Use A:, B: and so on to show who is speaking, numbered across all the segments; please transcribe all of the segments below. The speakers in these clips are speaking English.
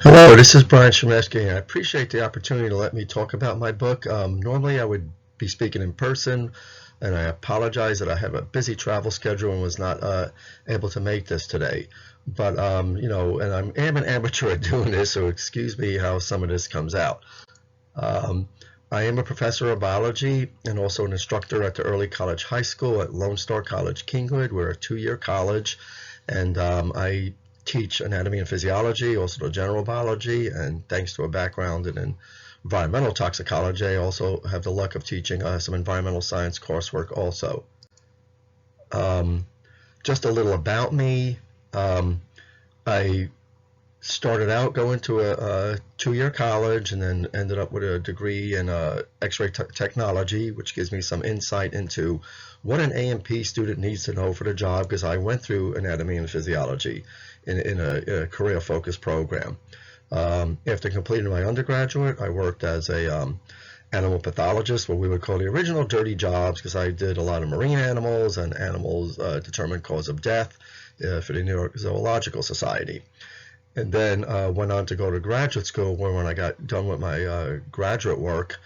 A: Hello, this is Brian Chemesky, and I appreciate the opportunity to let me talk about my book. Normally, I would be speaking in person, and I apologize that I have a busy travel schedule and was not able to make this today. But and am an amateur at doing this, so excuse me how some of this comes out. Um, I am a professor of biology and also an instructor at the Early College High School at Lone Star College, Kingwood. We're a two-year college, and I teach anatomy and physiology, also the general biology, and thanks to a background in environmental toxicology, I also have the luck of teaching some environmental science coursework also. Um, just a little about me. I started out going to a two-year college and then ended up with a degree in X-ray technology, which gives me some insight into what an A&P student needs to know for the job, because I went through anatomy and physiology in a career-focused program. After completing my undergraduate, I worked as a animal pathologist, what we would call the original dirty jobs, because I did a lot of marine animals and animals determined cause of death for the New York Zoological Society. And then went on to go to graduate school, where when I got done with my graduate work,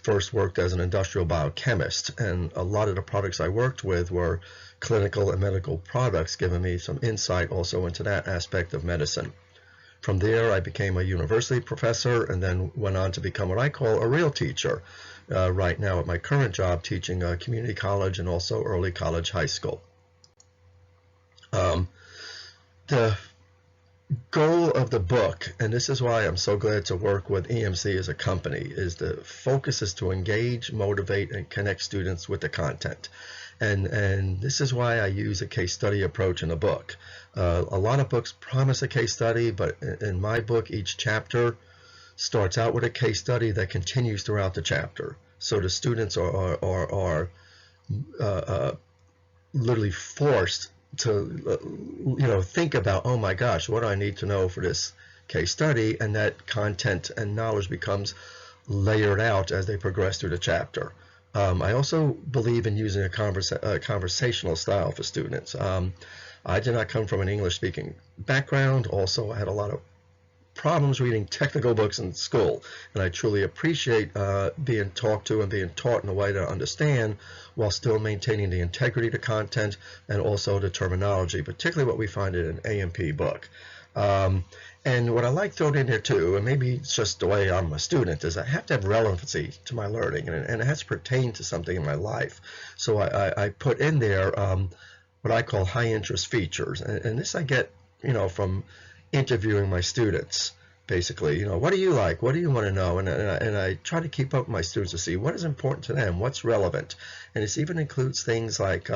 A: first worked as an industrial biochemist. And a lot of the products I worked with were clinical and medical products, giving me some insight also into that aspect of medicine. From there, I became a university professor and then went on to become what I call a real teacher. Right now at my current job, teaching community college and also early college high school. The goal of the book, and this is why I'm so glad to work with EMC as a company, is the focus is to engage, motivate, and connect students with the content. And this is why I use a case study approach in the book. A lot of books promise a case study, but in my book, each chapter starts out with a case study that continues throughout the chapter. So the students are literally forced to think about, oh my gosh, what do I need to know for this case study, and that content and knowledge becomes layered out as they progress through the chapter. I also believe in using a conversational style for students. I did not come from an English-speaking background. Also, I had a lot of problems reading technical books in school, and I truly appreciate being talked to and being taught in a way to understand while still maintaining the integrity of the content and also the terminology, particularly what we find in an A&P book. And what I like thrown in there too, and maybe it's just the way I'm a student, is I have to have relevancy to my learning, and it has to pertain to something in my life. So I put in there what I call high interest features, and this I get from interviewing my students. Basically, what do you like? What do you want to know? And I try to keep up with my students to see what is important to them, what's relevant. And this even includes things like,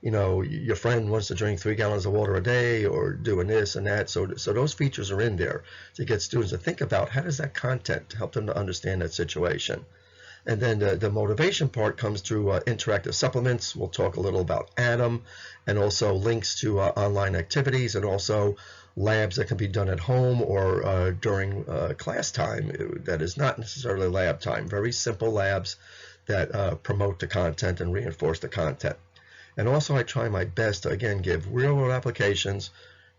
A: your friend wants to drink 3 gallons of water a day, or doing this and that. So those features are in there to get students to think about how does that content help them to understand that situation. And then the motivation part comes through interactive supplements. We'll talk a little about Atom, and also links to online activities, and also labs that can be done at home or during class time that is not necessarily lab time. Very simple labs that promote the content and reinforce the content. And also I try my best to, again, give real-world applications,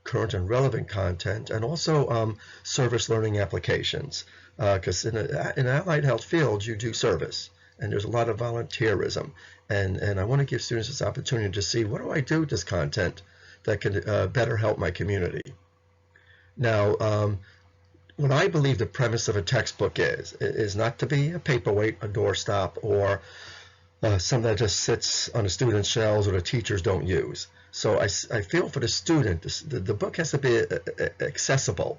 A: current and relevant content, and also service learning applications. Because in allied health fields, you do service, and there's a lot of volunteerism. And I want to give students this opportunity to see, what do I do with this content that can better help my community? Now, what I believe the premise of a textbook is not to be a paperweight, a doorstop, or something that just sits on the student's shelves or the teachers don't use. So I feel for the student, the book has to be accessible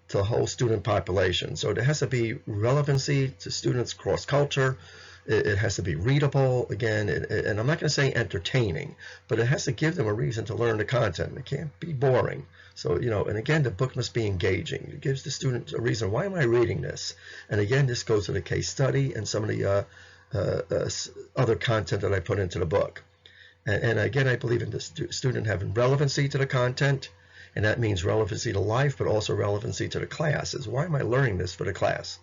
A: to the whole student population. So there has to be relevancy to students cross culture. It has to be readable, again, and I'm not going to say entertaining, but it has to give them a reason to learn the content. It can't be boring. So, and again, the book must be engaging. It gives the student a reason, why am I reading this? And again, this goes to the case study and some of the other content that I put into the book. And again, I believe in the student having relevancy to the content, and that means relevancy to life, but also relevancy to the class. Is why am I learning this for the class?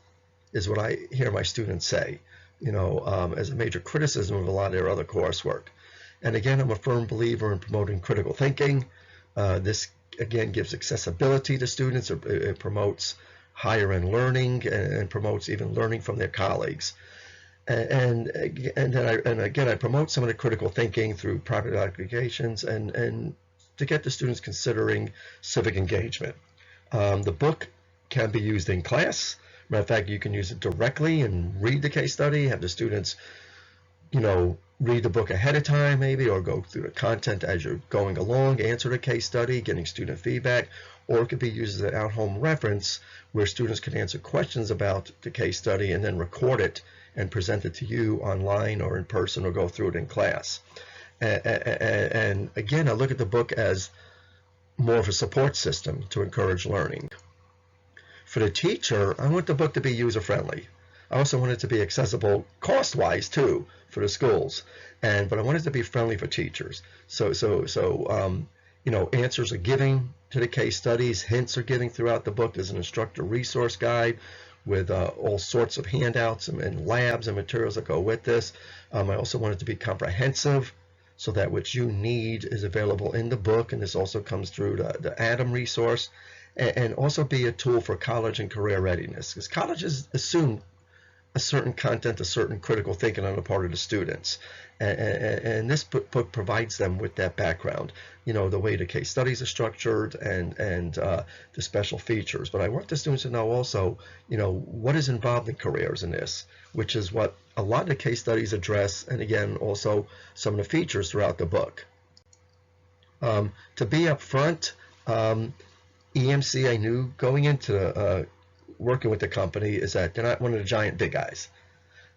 A: Is what I hear my students say, as a major criticism of a lot of their other coursework. And again, I'm a firm believer in promoting critical thinking. This again, gives accessibility to students. It promotes higher end learning and promotes even learning from their colleagues. And again, I promote some of the critical thinking through private applications and to get the students considering civic engagement. The book can be used in class. Matter of fact, you can use it directly and read the case study, have the students, read the book ahead of time maybe, or go through the content as you're going along, answer the case study, getting student feedback, or it could be used as an at-home reference where students can answer questions about the case study and then record it and present it to you online or in person or go through it in class. And again, I look at the book as more of a support system to encourage learning. For the teacher, I want the book to be user-friendly. I also want it to be accessible cost-wise too for the schools, but I want it to be friendly for teachers. So answers are given to the case studies, hints are given throughout the book. There's an instructor resource guide with all sorts of handouts and labs and materials that go with this. I also want it to be comprehensive, so that what you need is available in the book, and this also comes through the Adam resource, and also be a tool for college and career readiness, because colleges assume a certain content, a certain critical thinking on the part of the students, and this book provides them with that background, the way the case studies are structured and the special features. But I want the students to know also, what is involved in careers in this, which is what a lot of the case studies address, and again, also some of the features throughout the book. To be upfront, EMC, I knew going into working with the company, is that they're not one of the giant big guys.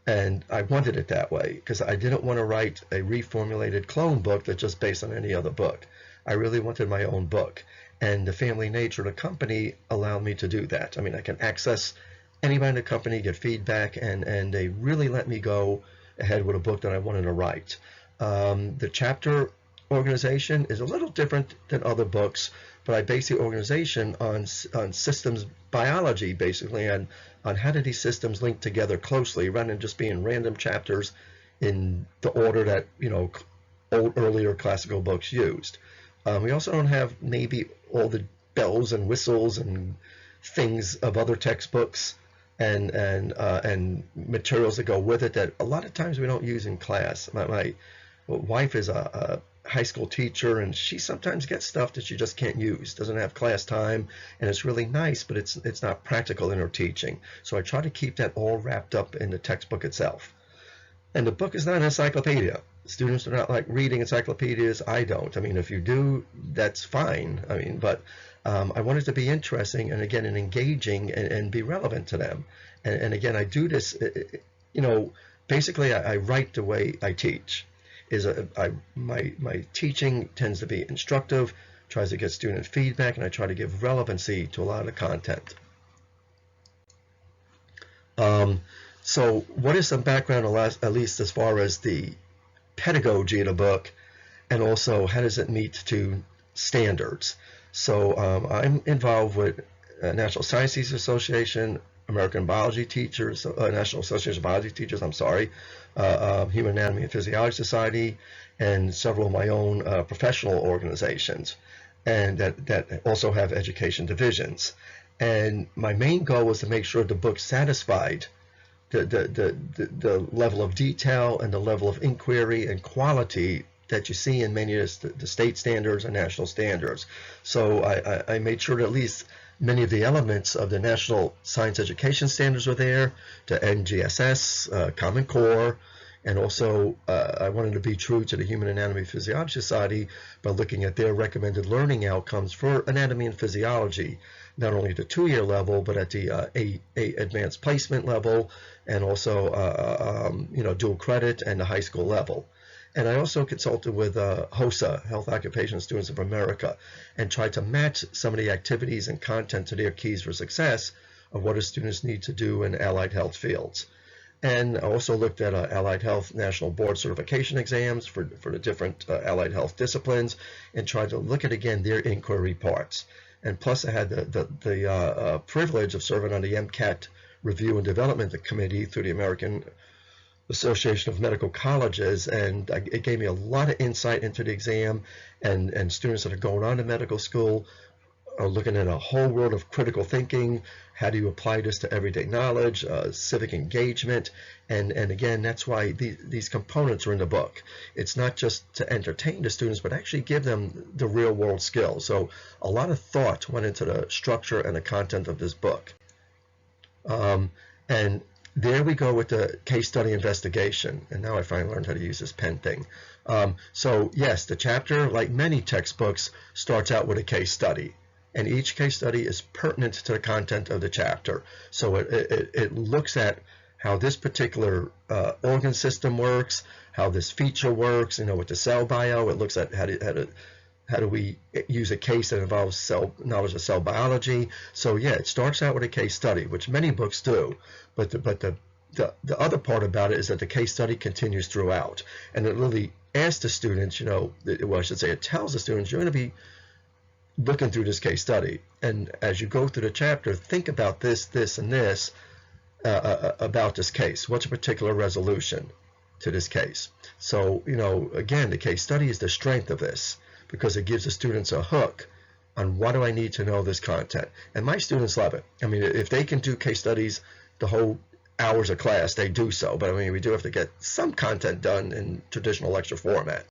A: And I wanted it that way because I didn't want to write a reformulated clone book that's just based on any other book. I really wanted my own book. And the family nature of the company allowed me to do that. I mean, I can access anybody in the company, get feedback, and they really let me go ahead with a book that I wanted to write. The chapter organization is a little different than other books, but I base the organization on systems biology, basically, on how do these systems link together closely, rather than just being random chapters in the order that old earlier classical books used. We also don't have maybe all the bells and whistles and things of other textbooks and materials that go with it that a lot of times we don't use in class. My wife is a high school teacher, and she sometimes gets stuff that she just can't use, doesn't have class time, and it's really nice, but it's not practical in her teaching. So I try to keep that all wrapped up in the textbook itself. And the book is not an encyclopedia. Students do not like reading encyclopedias. I don't. I mean, if you do, that's fine. I mean, but I want it to be interesting and again, and engaging and be relevant to them. And again, I do this, basically I write the way I teach. My teaching tends to be instructive, tries to get student feedback, and I try to give relevancy to a lot of the content. So what is some background, at least as far as the pedagogy of the book, and also how does it meet to standards? So I'm involved with National Science Teachers Association, American Biology Teachers, National Association of Biology Teachers, Human Anatomy and Physiology Society, and several of my own professional organizations, and that also have education divisions. And my main goal was to make sure the book satisfied the level of detail and the level of inquiry and quality that you see in many of the state standards and national standards. So I made sure that at least many of the elements of the National Science Education Standards were there, the NGSS, Common Core, and also I wanted to be true to the Human Anatomy and Physiology Society by looking at their recommended learning outcomes for anatomy and physiology, not only at the 2-year level, but at the advanced placement level, and also dual credit and the high school level. And I also consulted with HOSA, Health Occupational Students of America, and tried to match some of the activities and content to their keys for success of what the students need to do in allied health fields. And I also looked at allied health national board certification exams for the different allied health disciplines, and tried to look at, again, their inquiry parts. And plus I had the privilege of serving on the MCAT Review and Development Committee through the American Association of Medical Colleges, and it gave me a lot of insight into the exam and students that are going on to medical school, are looking at a whole world of critical thinking. How do you apply this to everyday knowledge, civic engagement? And again, that's why these components are in the book. It's not just to entertain the students, but actually give them the real world skills. So a lot of thought went into the structure and the content of this book. And there we go with the case study investigation. And now I finally learned how to use this pen thing. So yes, the chapter, like many textbooks, starts out with a case study. And each case study is pertinent to the content of the chapter. So it looks at how this particular organ system works, how this feature works, with the cell bio. It looks at how do we use a case that involves knowledge of cell biology. So yeah, it starts out with a case study, which many books do, but the other part about it is that the case study continues throughout, and it really asks the students, well, I should say it tells the students, you're going to be looking through this case study, and as you go through the chapter, think about this, and this about this case. What's a particular resolution to this case? So, again, the case study is the strength of this, because it gives the students a hook on what do I need to know this content. And my students love it. I mean, if they can do case studies the whole hours of class, they do so. But I mean, we do have to get some content done in traditional lecture format.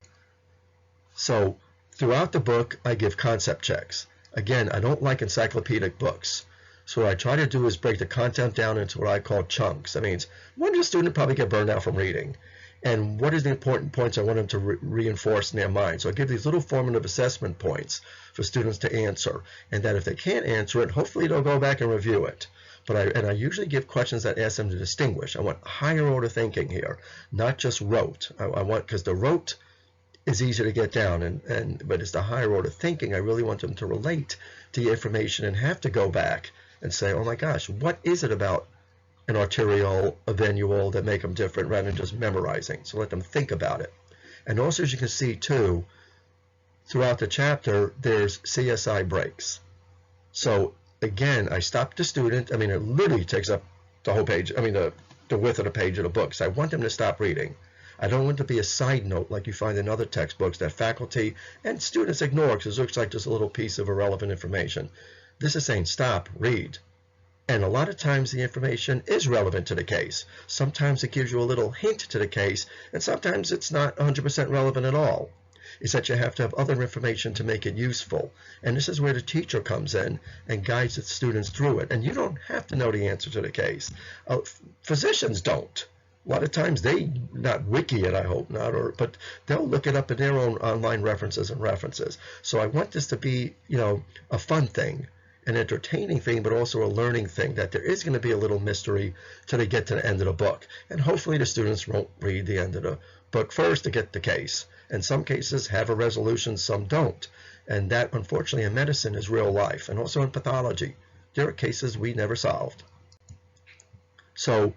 A: So throughout the book, I give concept checks. Again, I don't like encyclopedic books. So what I try to do is break the content down into what I call chunks. That means, when does a student probably get burned out from reading? And what is the important points I want them to reinforce in their mind? So I give these little formative assessment points for students to answer, and that if they can't answer it, hopefully they'll go back and review it. But I usually give questions that ask them to distinguish. I want higher order thinking here, not just rote. I want, because the rote is easy to get down, but it's the higher order thinking. I really want them to relate to the information and have to go back and say, oh my gosh, what is it about an arteriole, a venule that make them different, rather than just memorizing? So let them think about it. And also, as you can see too, throughout the chapter, there's CSI breaks. So again, I stop the student. I mean, it literally takes up the whole page. I mean, the width of the page of the book. So I want them to stop reading. I don't want it to be a side note like you find in other textbooks that faculty and students ignore because it looks like just a little piece of irrelevant information. This is saying stop, read. And a lot of times the information is relevant to the case. Sometimes it gives you a little hint to the case, and sometimes it's not 100% relevant at all. It's that you have to have other information to make it useful. And this is where the teacher comes in and guides the students through it. And you don't have to know the answer to the case. Physicians don't. A lot of times they, not wiki it, I hope not, but they'll look it up in their own online references and references. So I want this to be, a fun thing, an entertaining thing, but also a learning thing, that there is going to be a little mystery till they get to the end of the book. And hopefully the students won't read the end of the book first to get the case. And some cases have a resolution, some don't. And that, unfortunately, in medicine is real life. And also in pathology, there are cases we never solved. So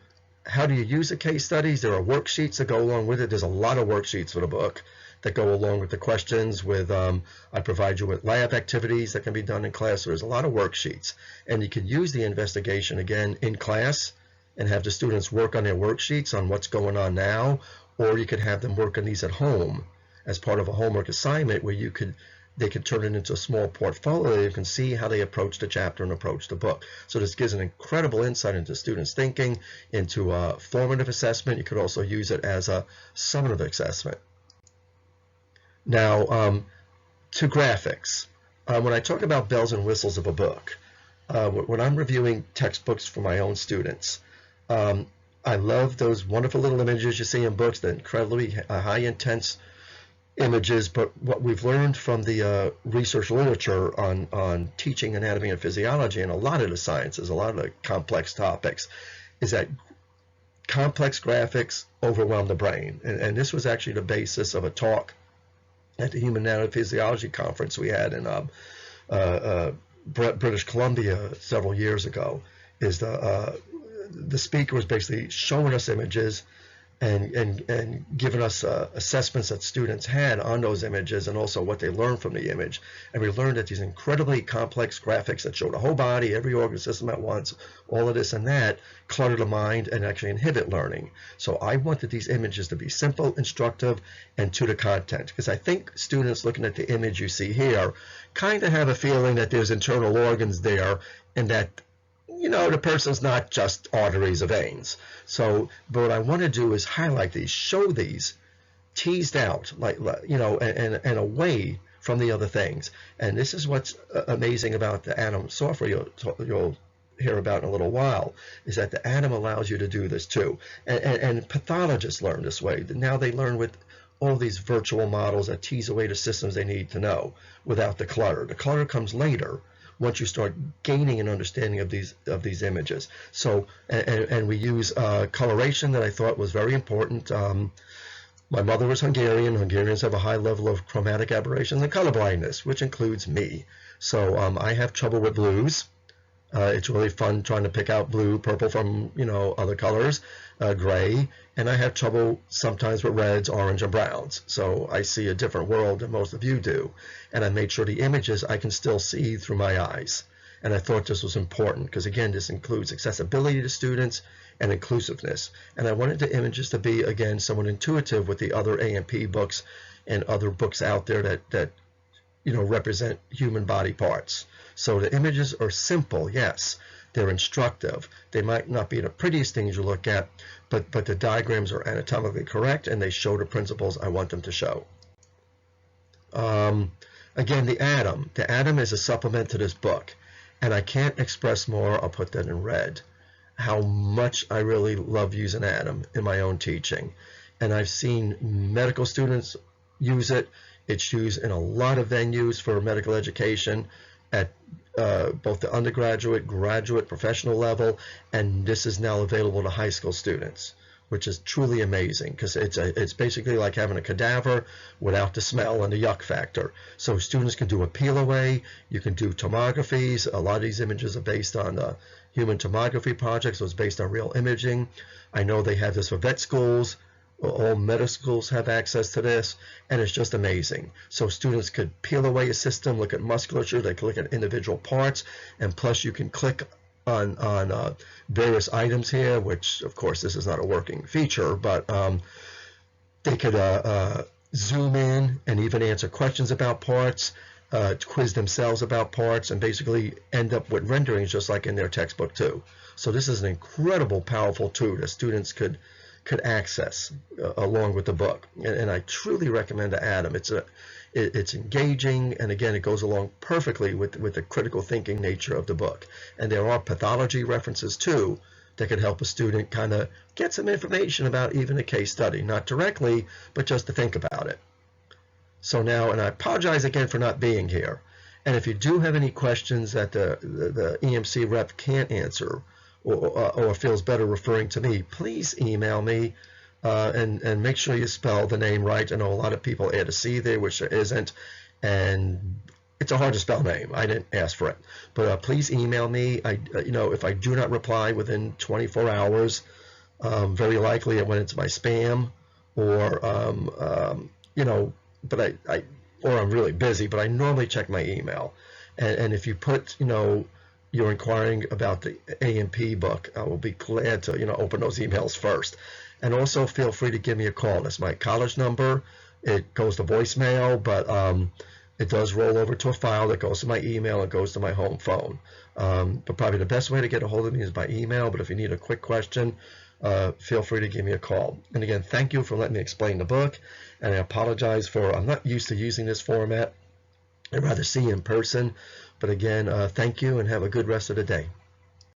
A: how do you use the case studies? There are worksheets that go along with it. There's a lot of worksheets for the book that go along with the questions. I provide you with lab activities that can be done in class. So there's a lot of worksheets. And you can use the investigation, again, in class and have the students work on their worksheets on what's going on now, or you could have them work on these at home as part of a homework assignment where they could turn it into a small portfolio. You can see how they approach the chapter and approach the book. So this gives an incredible insight into students' thinking, into formative assessment. You could also use it as a summative assessment. Now, to graphics. When I talk about bells and whistles of a book, when I'm reviewing textbooks for my own students, I love those wonderful little images you see in books, the incredibly high intense images, but what we've learned from the research literature on teaching anatomy and physiology and a lot of the sciences, a lot of the complex topics, is that complex graphics overwhelm the brain. And this was actually the basis of a talk at the Human Anatomy and Physiology conference we had in British Columbia several years ago. Is the speaker was basically showing us images and given us assessments that students had on those images and also what they learned from the image. And we learned that these incredibly complex graphics that show the whole body, every organ system at once, all of this and that, clutter the mind and actually inhibit learning. So I wanted these images to be simple, instructive, and to the content, because I think students looking at the image you see here kind of have a feeling that there's internal organs there and that the person's not just arteries or veins. So, but what I want to do is highlight these, show these, teased out, and away from the other things. And this is what's amazing about the Atom software you'll hear about in a little while, is that the Atom allows you to do this too. And pathologists learn this way. Now they learn with all these virtual models that tease away the systems they need to know without the clutter. The clutter comes later, once you start gaining an understanding of these images. So, and we use coloration that I thought was very important. My mother was Hungarian. Hungarians have a high level of chromatic aberrations and color blindness, which includes me. So I have trouble with blues. It's really fun trying to pick out blue, purple from other colors, gray, and I have trouble sometimes with reds, orange, and browns. So I see a different world than most of you do, and I made sure the images I can still see through my eyes. And I thought this was important because, again, this includes accessibility to students and inclusiveness. And I wanted the images to be, again, somewhat intuitive with the other A&P books and other books out there that represent human body parts. So the images are simple, yes. They're instructive. They might not be the prettiest things you look at, but the diagrams are anatomically correct and they show the principles I want them to show. Again, the Atom. The Atom is a supplement to this book, and I can't express more, I'll put that in red, how much I really love using Atom in my own teaching. And I've seen medical students use it. It's used in a lot of venues for medical education at both the undergraduate, graduate, professional level, and this is now available to high school students, which is truly amazing because it's basically like having a cadaver without the smell and the yuck factor. So students can do a peel away, you can do tomographies. A lot of these images are based on the human tomography project, so it's based on real imaging. I know they have this for vet schools. All medical schools have access to this, and it's just amazing. So students could peel away a system, look at musculature, they could look at individual parts, and plus you can click on various items here, which of course this is not a working feature, but they could zoom in and even answer questions about parts, quiz themselves about parts, and basically end up with renderings just like in their textbook too. So this is an incredible, powerful tool that students could access along with the book, and I truly recommend the Atom. It's engaging, and again, it goes along perfectly with the critical thinking nature of the book. And there are pathology references too that could help a student kind of get some information about even a case study, not directly, but just to think about it. So now, and I apologize again for not being here. And if you do have any questions that the EMC rep can't answer, or feels better referring to me, please email me and make sure you spell the name right. I know a lot of people add a C there, which there isn't, and it's a hard to spell name. I didn't ask for it, but please email me. If I do not reply within 24 hours, very likely it went into my spam, or or I'm really busy. But I normally check my email, and if you put you're inquiring about the A&P book, I will be glad to open those emails first. And also feel free to give me a call. That's my college number. It goes to voicemail, but it does roll over to a file that goes to my email. It goes to my home phone. But probably the best way to get a hold of me is by email. But if you need a quick question, feel free to give me a call. And again, thank you for letting me explain the book. And I apologize I'm not used to using this format. I'd rather see you in person. But again, thank you and have a good rest of the day.